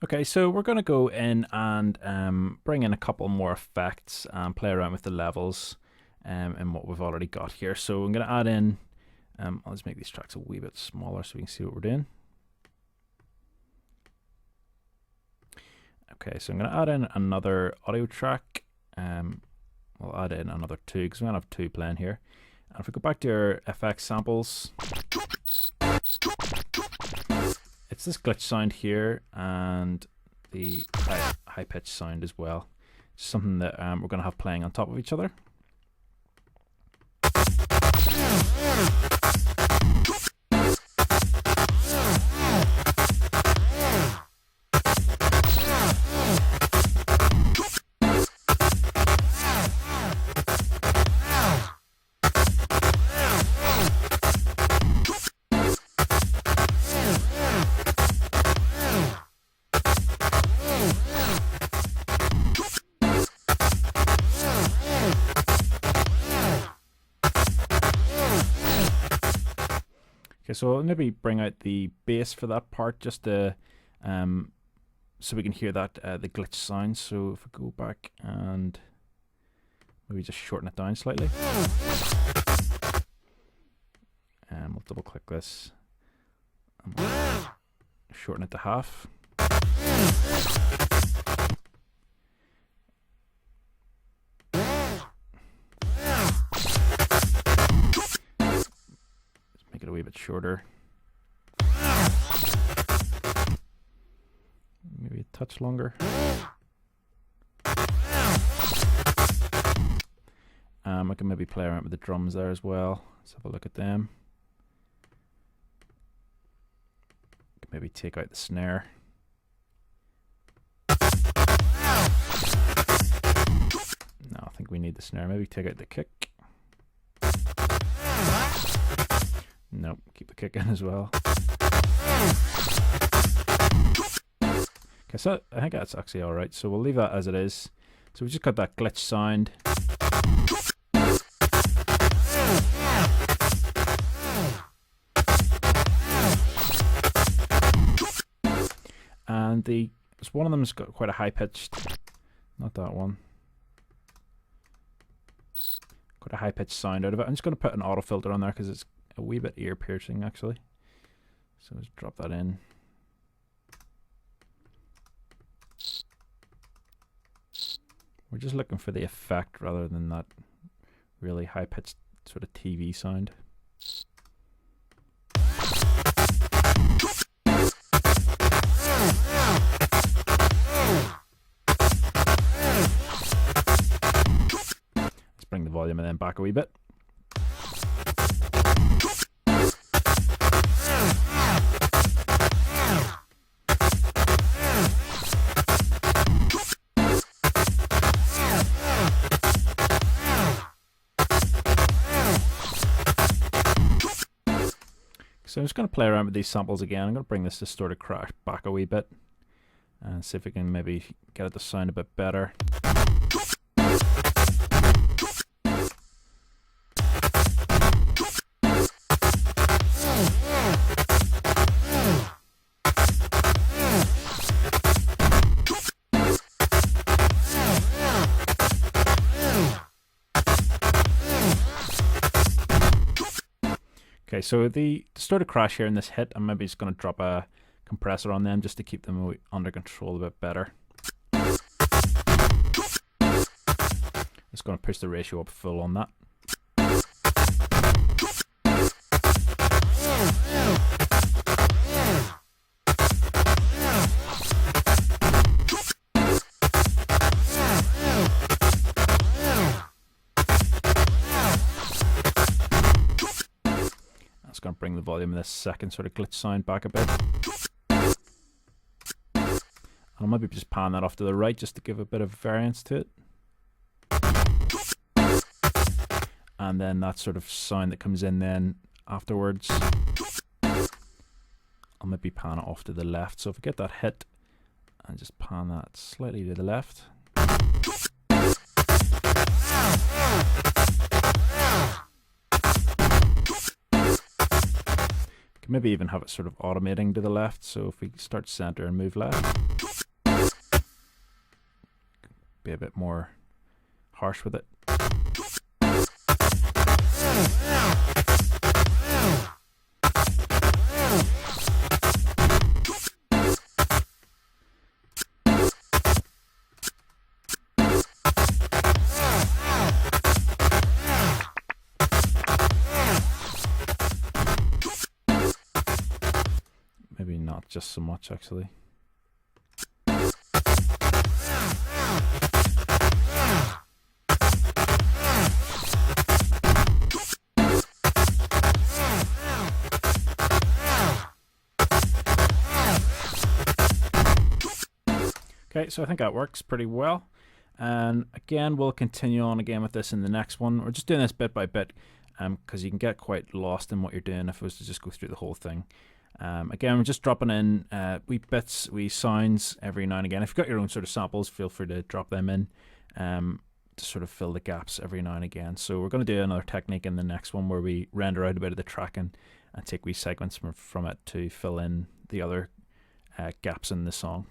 Okay, so we're going to go in and bring in a couple more effects and play around with the levels and what we've already got here. So I'm going to add in, I'll just make these tracks a wee bit smaller so we can see what we're doing. Okay, so I'm going to add in another audio track. We'll add in another two because we're going to have two playing here. And if we go back to our FX samples, it's this glitch sound here and the high pitch sound as well. It's something that we're going to have playing on top of each other. Okay, so I'll maybe bring out the bass for that part just to, so we can hear that the glitch sound. So if I go back and maybe just shorten it down slightly, and we'll double click this and we'll shorten it to half. Make it a wee bit shorter. Maybe a touch longer. I can maybe play around with the drums there as well. Let's have a look at them. Can maybe take out the snare. No, I think we need the snare. Maybe take out the kick. Nope, keep the kick in as well. Okay, so I think that's actually alright, so we'll leave that as it is. So we just got that glitch sound. And one of them's got quite a high pitched, not that one. Quite a high pitched sound out of it. I'm just going to put an auto filter on there because it's a wee bit ear piercing actually. So let's drop that in. We're just looking for the effect rather than that really high pitched sort of TV sound. Let's bring the volume and then back a wee bit. So I'm just going to play around with these samples again. I'm going to bring this distorted crash back a wee bit and see if we can maybe get it to sound a bit better. Okay, so the distorted crash here in this hit, I'm maybe just going to drop a compressor on them just to keep them under control a bit better. Just going to push the ratio up full on that. Going to bring the volume of this second sort of glitch sound back a bit. And I'll maybe just pan that off to the right just to give a bit of variance to it. And then that sort of sound that comes in then afterwards, I'll maybe pan it off to the left. So if I get that hit and just pan that slightly to the left. Maybe even have it sort of automating to the left. So if we start center and move left. be a bit more harsh with it. Maybe not just so much, actually. Okay, so I think that works pretty well. And again, we'll continue on again with this in the next one. We're just doing this bit by bit because you can get quite lost in what you're doing if it was to just go through the whole thing. Again, we're just dropping in wee bits, wee sounds every now and again. If you've got your own sort of samples, feel free to drop them in to sort of fill the gaps every now and again. So we're going to do another technique in the next one where we render out a bit of the tracking and take wee segments from it to fill in the other gaps in the song.